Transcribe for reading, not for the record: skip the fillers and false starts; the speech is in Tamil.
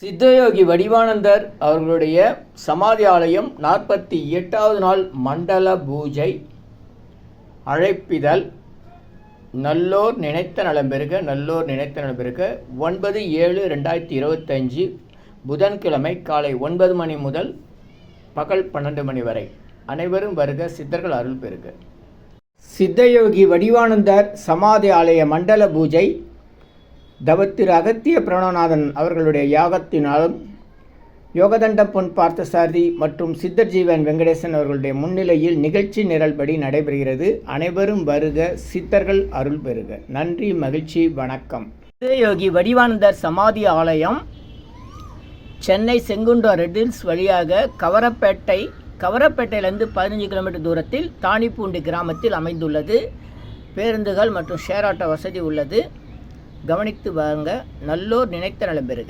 சித்தயோகி வடிவானந்தர் அவர்களுடைய சமாதி ஆலயம் 48வது நாள் மண்டல பூஜை. அழைப்பிதழ். நல்லோர் நினைத்த நலம் பெறுக, நல்லோர் நினைத்த நலம் பெறுக. 9/7/2025 புதன்கிழமை காலை 9 மணி முதல் பகல் 12 மணி வரை. அனைவரும் வருக, சித்தர்கள் அருள் பெறுக. சித்தயோகி வடிவானந்தர் சமாதி ஆலய மண்டல பூஜை தவத்திரு அகத்திய பிரணவநாதன் அவர்களுடைய யாகத்தினாலும் யோகதண்டம் பொன் பார்த்தசாரதி மற்றும் சித்தர் ஜீவன் வெங்கடேசன் அவர்களுடைய முன்னிலையில் நிகழ்ச்சி நிரல்படி நடைபெறுகிறது. அனைவரும் வருக, சித்தர்கள் அருள் பெறுக. நன்றி, மகிழ்ச்சி, வணக்கம். சித்தயோகி வடிவானந்தர் சமாதி ஆலயம் சென்னை செங்குன்றம் ரெட் ஹில்ஸ் வழியாக கவரப்பேட்டையிலிருந்து 15 கிலோமீட்டர் தூரத்தில் தானிப்பூண்டி கிராமத்தில் அமைந்துள்ளது. பேருந்துகள் மற்றும் ஷேர் ஆட்டோ வசதி உள்ளது. கவனித்து வாங்க. நல்லோர் நினைத்த நலம் பெறுக.